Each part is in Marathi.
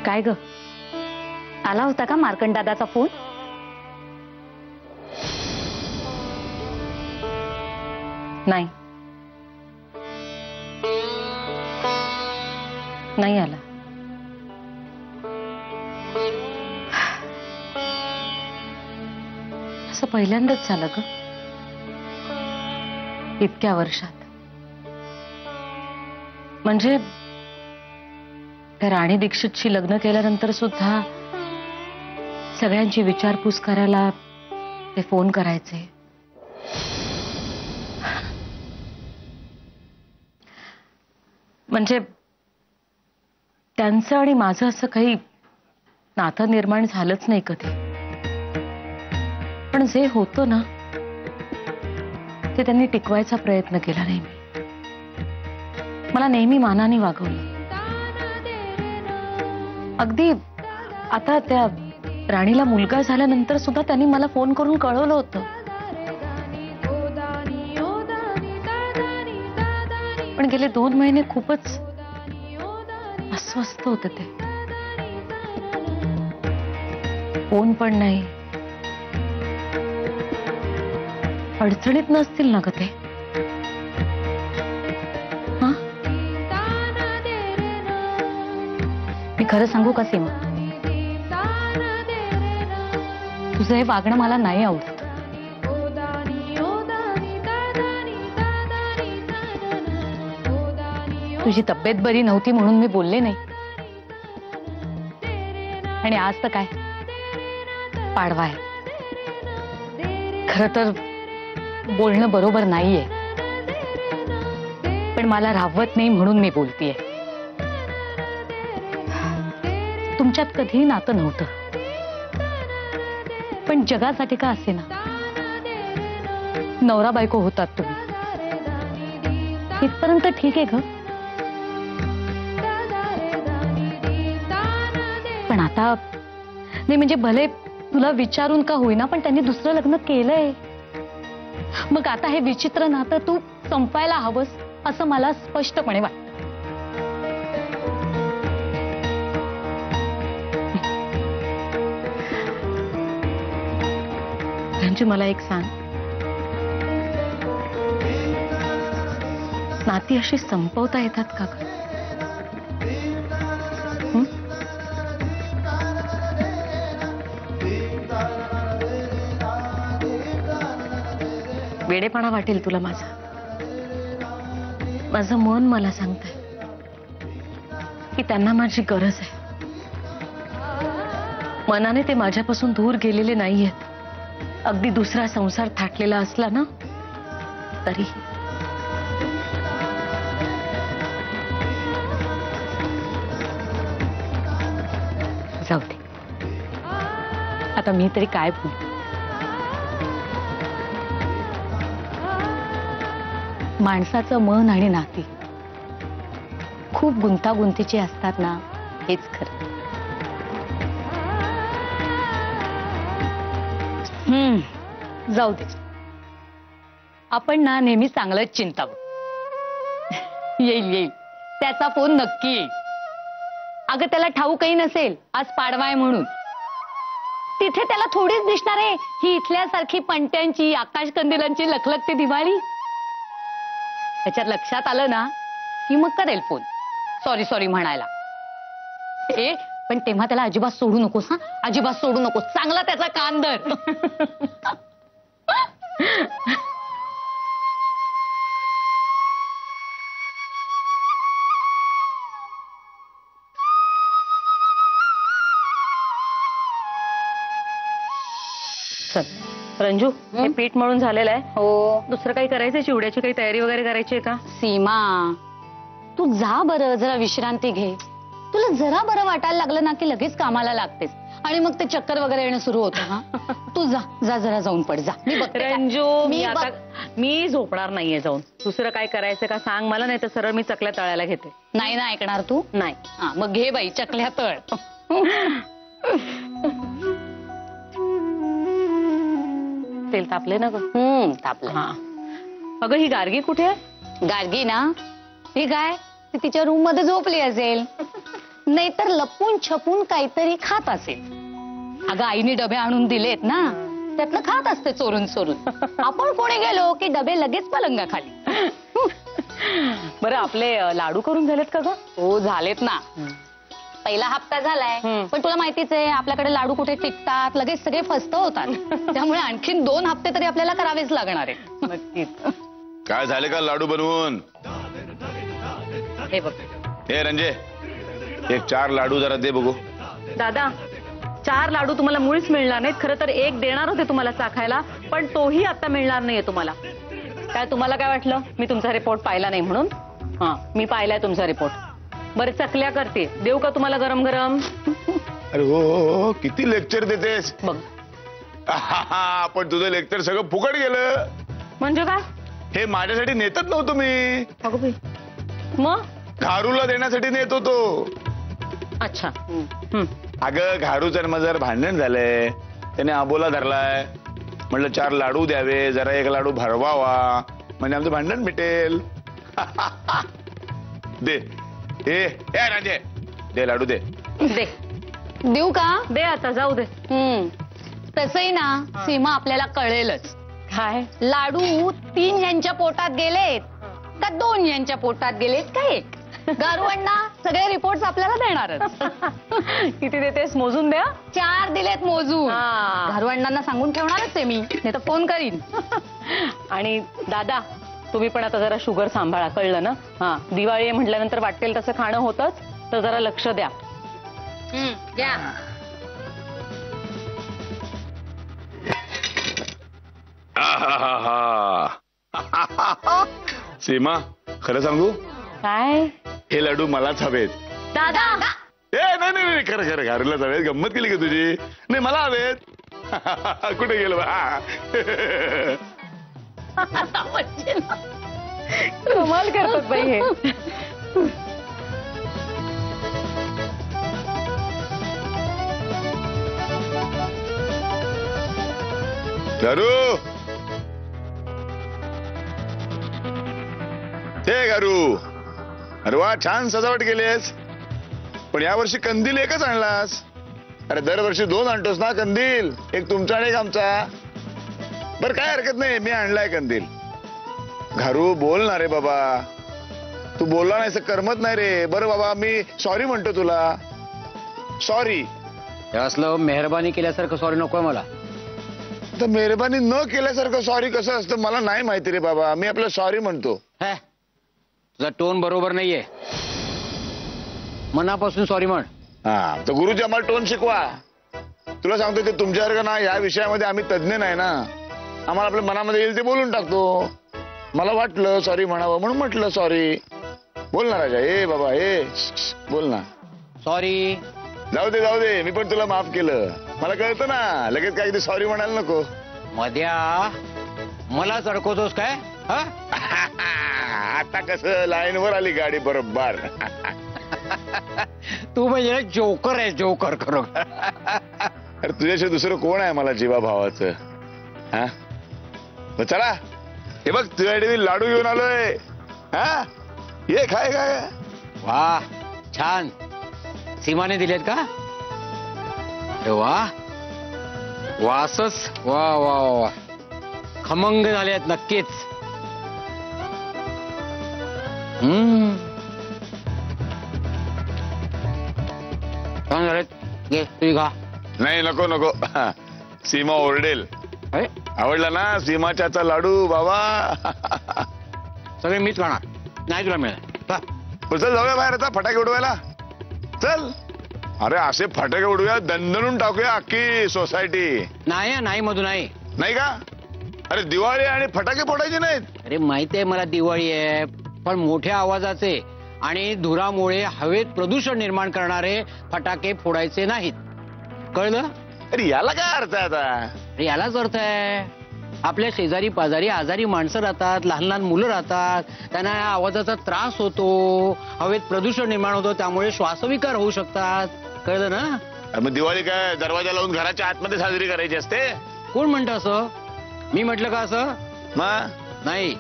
काय ग, आला होता का मार्कंड दादाचा फोन? नाही, नाही आला. असं पहिल्यांदाच झालं ग इतक्या वर्षात. म्हणजे त्या राणी दीक्षितशी लग्न केल्यानंतर सुद्धा सगळ्यांची विचारपूस करायला ते फोन करायचे. म्हणजे त्यांचं आणि माझं असं काही नातं निर्माण झालंच नाही कधी. पण जे होतं ना ते त्यांनी टिकवायचा प्रयत्न केला नेहमी. मला नेहमी मानाने वागवलं. अगदी आता त्या राणीला मुलगा झाल्यानंतर सुद्धा त्यांनी मला फोन करून कळवलं होतं. पण गेले 2 महिने खूपच अस्वस्थ होते ते. फोन पण नाही. अडचणीत नसतील ना ग ते? हा, मी खरं सांगू का सीमा, तुझं हे वागणं मला नाही आवडत. तुझी तब्येत बरी नव्हती म्हणून मी बोलले नाही. आणि आज तर काय पाडवा आहे. खरं तर बोलणं बरोबर नाहीये, पण मला राहवत नाही म्हणून मी बोलतेय. तुमच्यात कधीही नातं नव्हतं, पण जगासाठी का असेना नवरा बायको होतात तुम्ही. इथपर्यंत ठीक आहे ग. पण आता नाही, म्हणजे भले तुला विचारून का होईना, पण त्यांनी दुसरं लग्न केलंय. मग आता हे विचित्र नातं तू संपायला हवंस असं मला स्पष्टपणे वाटतं. रंजू, मला एक सांग, नाती अशी संपवता येतात का ग? वेडेपणा वाटेल तुला माझा. माझं मन मला सांगतंय की त्यांना माझी गरज आहे. मनाने ते माझ्यापासून दूर गेलेले नाहीयेत. अगदी दुसरा संसार थाटलेला असला ना तरी. जाऊ दे, आता मी तरी काय बोलू. माणसाचं मन आणि नाती खूप गुंतागुंतीची असतात ना, हेच खरं. जाऊ दे, आपण ना नेहमी चांगलंच चिंतावं. येईल येईल, त्याचा फोन नक्की येईल. अगं त्याला ठाऊकही नसेल आज पाडवा आहे म्हणून. तिथे त्याला थोडीच दिसणार आहे ही इथल्यासारखी पणत्यांची आकाशकंदिलांची लखलखती दिवाळी. त्याच्यात लक्षात आलं ना की मग करेल फोन सॉरी सॉरी म्हणायला. पण तेव्हा त्याला अजिबात सोडू नकोस. हा, अजिबात सोडू नकोस. चांगला त्याचा कान धर. रंजू, हे पीठ मळून झालेलं आहे. हो. दुसरं काही करायचंय? चिवड्याची काही तयारी वगैरे करायची आहे का? सीमा, तू जा बरं, जरा विश्रांती घे. तुला जरा बरं वाटायला लागलं ना की लगेच कामाला लागतेस आणि मग ते चक्कर वगैरे येणं सुरू होतं. हा, तू जा जा, जरा जाऊन पड जा. मी बघते. रंजू, मी झोपणार नाहीये जाऊन. दुसरं काय करायचं का सांग मला, नाही तर सरळ मी चकल्या तळायला घेते. नाही ना ऐकणार तू? नाही. हा, मग घे बाई चकल्या तळ. तेल तापले ना ग? तापले. हा, अगं ही गार्गी कुठे आहे? गार्गी ना, ही काय ती तिच्या रूम मध्ये झोपली असेल. नाहीतर लपून छपून काहीतरी खात असेल. अगं आईने डबे आणून दिलेत ना, त्यातलं खात असते चोरून चोरून. आपण कोणी गेलो की डबे लगेच पलंगाखाली. बरं आपले लाडू करून झालेत का ग? हो झालेत ना. पहिला हप्ता झालाय, पण तुला माहितीच आहे आपल्याकडे लाडू कुठे टिकतात, लगेच सगळे फस्त होतात. त्यामुळे आणखीन 2 हप्ते तरी आपल्याला करावेच लागणार आहे. नक्कीच. काय झाले का लाडू बनवून? हे बघ. हे रंजे, एक 4 लाडू जरा दे बघू. दादा 4 लाडू तुम्हाला मुळीच मिळणार नाहीत. खरं तर एक देणार होते तुम्हाला चाखायला, पण तोही आता मिळणार नाहीये तुम्हाला. काय तुम्हाला काय वाटलं मी तुमचा रिपोर्ट पाहिला नाही म्हणून? हा, मी पाहिलाय तुमचा रिपोर्ट. बरं चकल्या करते, देऊ का तुम्हाला गरम गरम? अरे हो, किती लेक्चर देतेस. बघ. पण तुझं लेक्चर सगळं फुकट गेलं. म्हणजे काय? हे माझ्यासाठी नेतच नव्हतो मी. अगो बाई. मग? घारूला देण्यासाठी नेत होतो. अच्छा. अगं घारूचं माझं भांडण झालंय, त्याने आबोला धरलाय. म्हटलं 4 लाडू द्यावे, जरा एक लाडू भरवावा म्हणजे आमचं भांडण मिटेल. दे ए राजे, दे लाडू दे. दे. देऊ का? दे आता, जाऊ दे. तसंही ना सीमा आपल्याला कळेलच. काय? लाडू 3 यांच्या पोटात गेलेत का 2 यांच्या पोटात गेलेत का 1? गारुअण्णा सगळे रिपोर्ट आपल्याला देणारच. किती देतेस मोजून द्या. 4 दिलेत मोजून. हा. गारुअण्णांना सांगून ठेवणारच आहे मी, नाही तर फोन करीन. आणि दादा तुम्ही पण आता जरा शुगर सांभाळा, कळलं ना? हा, दिवाळी म्हटल्यानंतर वाटेल तसं खाणं होतच, तर जरा लक्ष द्या. द्या. सीमा खरं सांगू, काय? हे लाडू मलाच हवेत. दादा नाही खरं खरं घारूलाच हवेत. गंमत केली का तुझी? नाही मला हवेत. कुठे गेलो? कमाल करतात बाई हे. गारू, हे गारू, अरे वा छान सजावट केलीस. पण यावर्षी कंदील एकच आणलास. अरे दरवर्षी 2 आणतोस ना कंदील, एक तुमचा आणि एक आमचा. बर काय हरकत नाही, मी आणलाय कंदील. घारू बोल ना रे बाबा, तू बोलला नाही करमत नाही रे. बरं बाबा मी सॉरी म्हणतो तुला. सॉरी. असलं मेहरबानी केल्यासारखं सॉरी नकोय मला. तर मेहरबानी न केल्यासारखं सॉरी कसं असतं मला नाही माहिती रे बाबा. मी आपलं सॉरी म्हणतो. तुझा टोन बरोबर नाहीये. मनापासून सॉरी म्हण. हा, तर गुरुजी आम्हाला टोन शिकवा. तुला सांगतो ते तुमच्यासारखं ना या विषयामध्ये आम्ही तज्ञ नाही ना. आम्हाला आपल्या मनामध्ये येईल ते बोलून टाकतो. मला वाटलं सॉरी म्हणावं म्हणून म्हटलं सॉरी. बोल ना राजा. ए बाबा ए बोल ना. सॉरी. जाऊ दे, मी पण तुला माफ केलं. मला कळतं ना, लगेच काय ते सॉरी म्हणायला नको. मध्या मला चढकवतोस काय? आता कसं लाईनवर आली गाडी बरोबर. तू म्हणजे जोकर आहे, जोकर करू. अरे तुझ्याशिवाय दुसरं कोण आहे मला जीवा भावाचं? हा, चला हे बघ तुझ्यासाठी लाडू घेऊन आलोय. हा, ये खाय काय. वा छान. सीमाने दिलेत का? अरे वा, वासच वा वा वा, खमंग झालेत नक्कीच. छान झालेत. घे तुझी खा. नाही नको. सीमा ओरडेल. अरे आवडला ना सीमाच्याचा लाडू बाबा? सगळे मीच खाणार, नाही तुला मिळेल. चल जाऊया बाहेर आता फटाके उडवायला. चल. अरे असे फटाके उडवूया, दणदणून टाकूया अख्खी सोसायटी. नाही मधू नाही. नाही का? अरे दिवाळी आणि फटाके फोडायचे नाहीत. अरे माहिती आहे मला दिवाळी आहे, पण मोठ्या आवाजाचे आणि धुरामुळे हवेत प्रदूषण निर्माण करणारे फटाके फोडायचे नाहीत. कळलं? अरे याला काय अर्थ आहे आता? अरे यालाच अर्थ आहे. आपल्या शेजारी पाजारी आजारी माणसं राहतात, लहान लहान मुलं राहतात, त्यांना या आवाजाचा त्रास होतो, हवेत प्रदूषण निर्माण होतं, त्यामुळे श्वासविकार होऊ शकतात. कळलं ना? मग दिवाळी काय दरवाजा लावून घराच्या आतमध्ये साजरी करायची असते? कोण म्हणतं असं? मी म्हटलं का असं? नाही.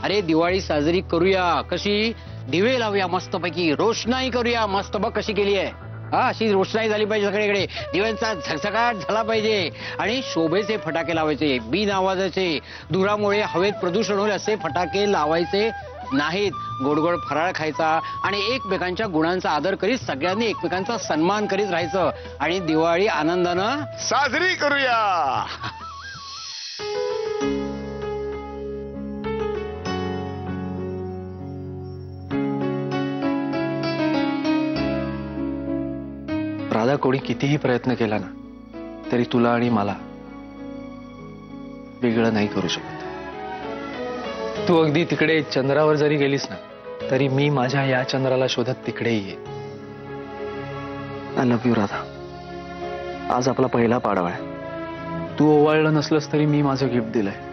अरे दिवाळी साजरी करूया कशी? दिवे लावूया मस्तपैकी, रोषणाई करूया मस्त. बघ कशी केली आहे. हा, अशी रोषणाई झाली पाहिजे सगळीकडे, दिव्यांचा झगझगाट झाला पाहिजे आणि शोभेचे फटाके लावायचे, बिन आवाजाचे, धुरामुळे हवेत प्रदूषण होईल असे फटाके लावायचे नाहीत. गोडगोड फराळ खायचा आणि एकमेकांच्या गुणांचा आदर करीत सगळ्यांनी एकमेकांचा सन्मान करीत राहायचं आणि दिवाळी आनंदानं साजरी करूया. राधा, कोणी कितीही प्रयत्न केला ना तरी तुला आणि मला वेगळं नाही करू शकत. तू अगदी तिकडे चंद्रावर जरी गेलीस ना तरी मी माझ्या या चंद्राला शोधत तिकडेही येईन. I love you Radha. आज आपला पहिला पाडवा आहे. तू ओवाळलं नसलंस तरी मी माझं गिफ्ट दिलंय.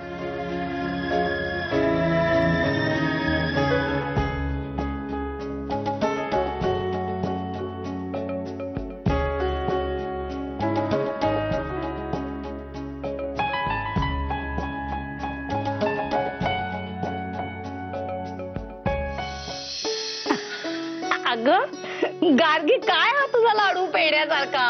अगं गार्गी, काय हा तुझा लाडू पेढ्यासारखा?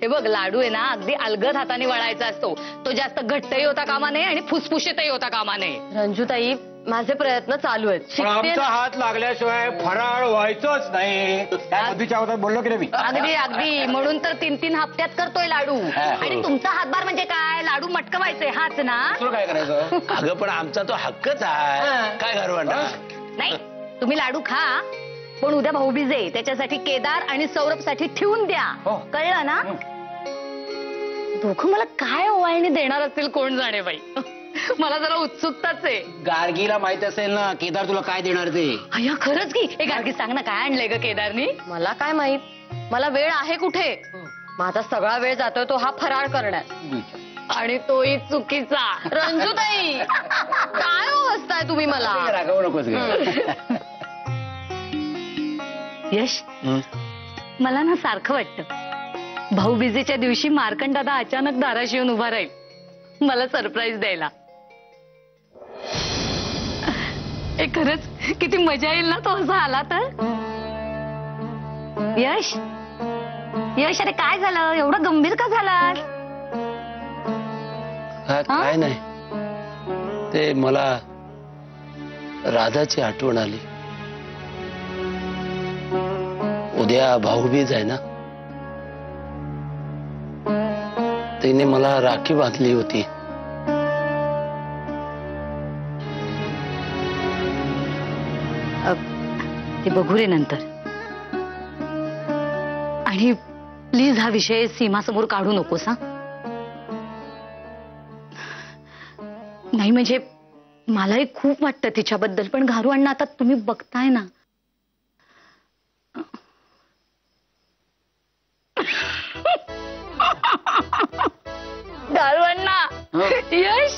हे बघ, लाडू आहे ना अगदी अलगद हाताने वळायचा असतो. तो जास्त घट्टही होता कामा नये आणि फुसफुशीतही होता कामा नये. रंजूताई, माझे प्रयत्न चालू आहेत. पण शिकते आमचा ना. हात लागल्याशिवाय फराळ व्हायचंच नाही. त्या मधूच्या अगोदर बोललो की नाही मी? अगदी अगदी, म्हणून तर 3-3 हप्त्यात करतोय लाडू. आणि तुमचा हातभार म्हणजे काय? लाडू मटकवायचे हाच ना? तुला काय करायचं? अगं पण आमचा तो हक्कच आहे. काय घरवांडा? नाही, तुम्ही लाडू खा, पण उद्या भाऊबीज आहे, त्याच्यासाठी केदार आणि सौरभ साठी ठेवून द्या. हो. कळलं ना? दोघं मला काय ओवाळणी देणार असतील कोण जाणे बाई. मला जरा उत्सुकताच आहे. गार्गीला माहित असेल ना केदार तुला काय देणार ते. अय्या, खरंच की? हे गार्गी, सांग ना काय आणलंय ग केदारनी? मला काय माहित, मला वेळ आहे कुठे? माझा सगळा वेळ जातोय तो हा फराळ करण्यात. आणि तोही चुकीचा. रंजूताई, काय हसताय तुम्ही मला? रागवू नकोस ग. यश, मला ना सारखं वाटतं भाऊबीजेच्या दिवशी मार्कंड दादा अचानक दाराशी येऊन उभा राहील मला सरप्राईज द्यायला. हे खरंच किती मजा येईल ना तो असा आला तर. यश, यश, अरे काय झालं? एवढं गंभीर का झालास? काय नाही, ते मला राधाची आठवण आली. उद्या भाऊबीज आहे ना, तिने मला राखी बांधली होती. ते बघू रे नंतर. आणि प्लीज हा विषय सीमासमोर काढू नकोस हा. नाही म्हणजे मलाही खूप वाटतं तिच्याबद्दल, पण घारू अण्णा आता तुम्ही बघताय ना. घारू अण्णा, यश,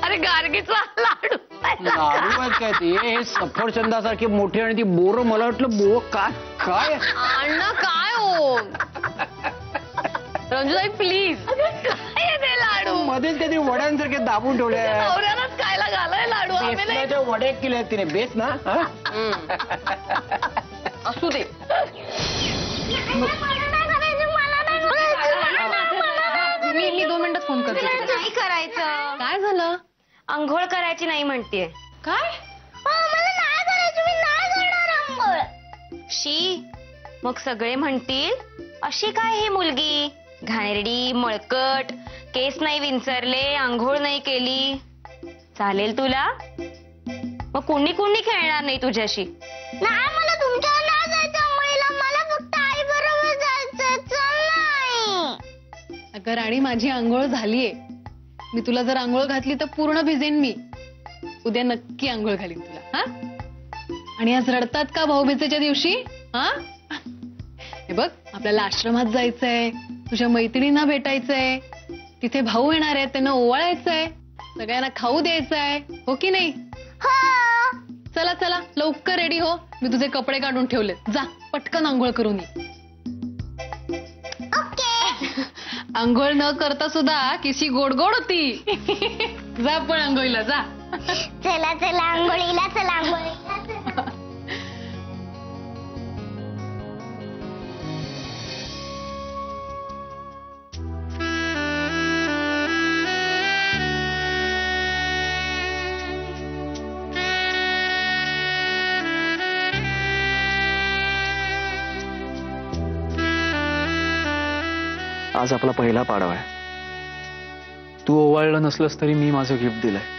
अरे गार्गीचा लाडू. लाडू काय ते? हे सफरचंदासारखे मोठे आणि ती बोर. मला वाटलं बोर काय काय. अण्णा काय हो? रंजूताई प्लीज. काय ते लाडू? मध्येच काहीतरी वड्यांसारखे दाबून ठेवले. नवऱ्यालाच खायला घालाय लाडू. आम्ही नाही. बेसनाच्या वड्या केल्या तिने. बेस ना? हा? असू दे. मी 2 मिनिटात फोन करते. नाही करायचं. काय झालं? अंघोळ करायची नाही म्हणतेय. काय? मला नाही करायची, मी नाही करणार अंघोळ. शी, मग सगळे म्हणतील अशी काय ही मुलगी, घाणेरडी, मळकट, केस नाही विंचरले, अंघोळ नाही केली. चालेल तुला? मग कुणी कुणी खेळणार नाही तुझ्याशी. नाही, मला तुमच्यावर नाही जायचं अंघोळीला. मला फक्त आई बरोबर जायचं. चल नाही. अगं राणी, माझी आंघोळ झालीये. मी तुला जर आंघोळ घातली तर पूर्ण भिजेन मी. उद्या नक्की आंघोळ घालीन तुला. हा? आणि आज रडतात का भाऊबीजेच्या दिवशी? हा? हे बघ, आपल्याला आश्रमात जायचंय, तुझ्या मैत्रिणींना भेटायचंय, तिथे भाऊ येणार आहेत, त्यांना ओवाळायचंय, सगळ्यांना खाऊ द्यायचंय, हो की नाही? चला चला लवकर रेडी हो. मी तुझे कपडे काढून ठेवले. जा पटकन आंघोळ करून ये. आंघोळ न करता सुद्धा किशी गोड गोड होती. जा पण आंघोळीला जा. चला चला आंघोळीला, चला आंघोळीला. आज आपला पहिला पाडवा आहे. तू ओवाळलं नसलंस तरी मी माझं गिफ्ट दिलंय.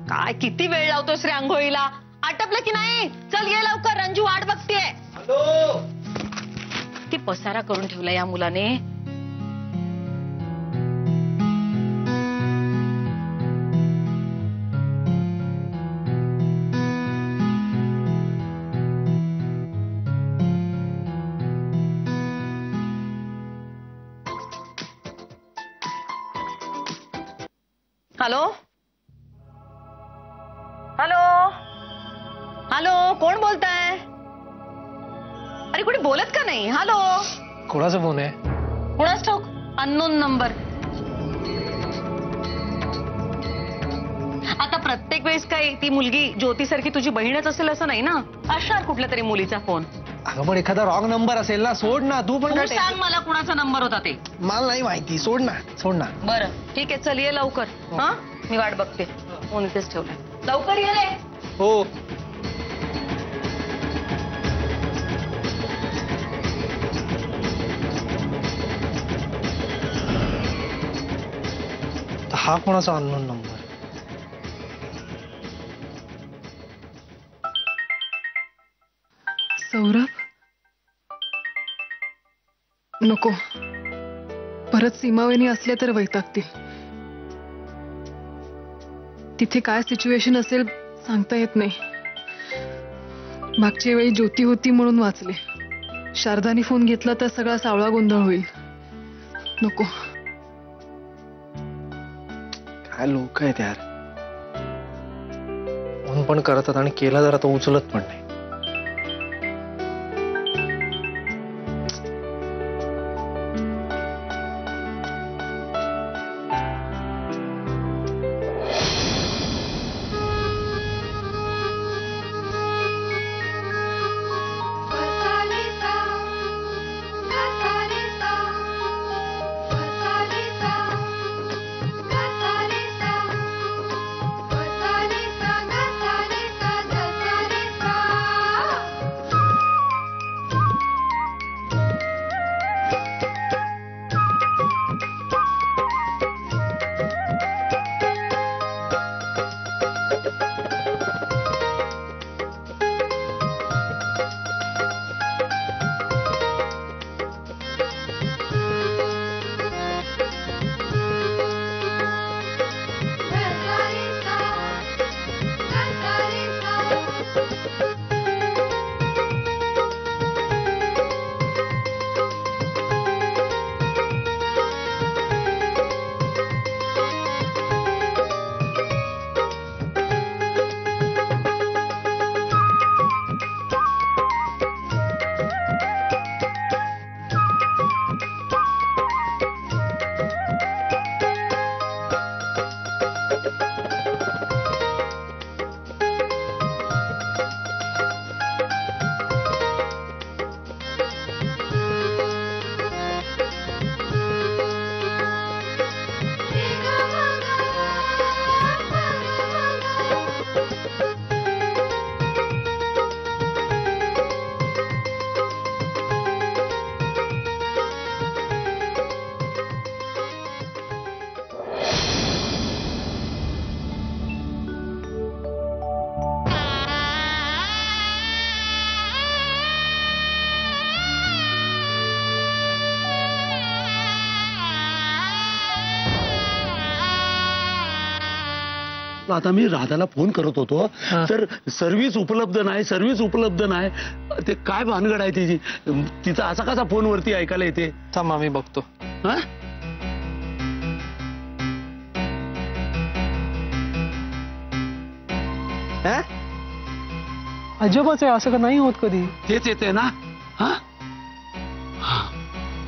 काय किती वेळ लावतोस रे आंघोळीला? आटपलं की नाही? चल ये लवकर, रंजू वाट बघतीये. किती पसारा करून ठेवला या मुलाने. हॅलो हॅलो हॅलो, कोण बोलताय? अरे कोणी बोलत का नाही? हॅलो, कोणाचा फोन आहे? कोणाच ठाऊक, अननोन नंबर. आता प्रत्येक वेळेस काही ती मुलगी ज्योतीसारखी तुझी बहीणच असेल असं नाही ना. असणार कुठल्या तरी मुलीचा फोन. अगं पण एखादा रॉंग नंबर असेल ना. सोड ना, तू पण तू सांग मला कुणाचा नंबर होता ते. मला नाही माहिती. सोड ना, सोड ना. बरं ठीक आहे, चल ये लवकर. हा, मी वाट बघते. फोन इथेच ठेवलाय, लवकर ये रे. हो. हा कोणाचा अननोन नंबर? सौरभ, नको. परत सीमावहिनी असल्या तर वैतागतील. तिथे काय सिच्युएशन असेल सांगता येत नाही. मागच्या वेळी ज्योती होती म्हणून वाचले. शारदानी फोन घेतला तर सगळा सावळा गोंधळ होईल. नको. काय लोक आहेत यार. फोन पण करतात आणि केला जरा तो उचलत पण नाही. आता मी राधाला फोन करत होतो तर सर्व्हिस उपलब्ध नाही. ते काय भानगड आहे तिची? तिचा असा कसा फोनवरती ऐकायला येते? थांबा मी बघतो. हा हा? अजबच आहे, असं का नाही होत कधी. तेच येते ना. हा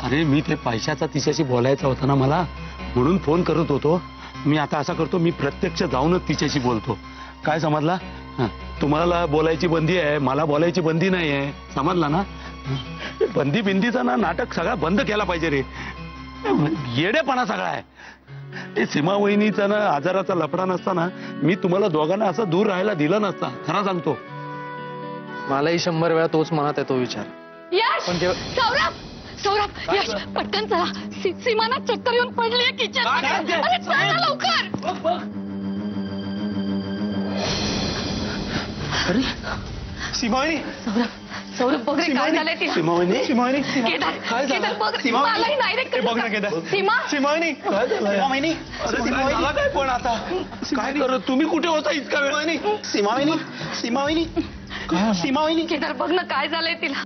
अरे मी ते पैशाचा तिच्याशी बोलायचा होता ना मला, म्हणून फोन करत होतो. मी आता असा करतो, मी प्रत्यक्ष जाऊनच तिच्याशी बोलतो. काय समजला? तुम्हाला बोलायची बंदी आहे, मला बोलायची बंदी नाही आहे. समजला ना? बंदी बिंदीचा ना नाटक सगळा बंद केला पाहिजे रे. येडेपणा सगळा आहे. ते सीमा वहिनीचा ना आजाराचा लफडा नसताना मी तुम्हाला दोघांना असं दूर राहायला दिलं नसता. खरा सांगतो. मलाही 100 वेळा तोच मनात आहे तो विचार. यश, पण जेव्हा सौरभ, सौरभ, यश, पटकन चला. सीमाना चक्कर येऊन पडली किचन मध्ये. अरे चल ना लवकर. अरे सीमावहिनी, सौरभ बघ रे काय झालंय तिला. सीमावहिनी, सीमावहिनी, केदार, काय झालं? केदार बघ रे. सीमावहिनी, मलाही नाही रे बघ ना केदार. सीमा, सीमावहिनी, काय झालं? सीमावहिनी, अरे सीमावहिनी काय पण आता काय करत? तुम्ही कुठे होता इतका वेळ? सीमावहिनी, सीमावहिनी, सीमावहिनी, सीमावहिनी. केदार बघ ना काय झालंय तिला.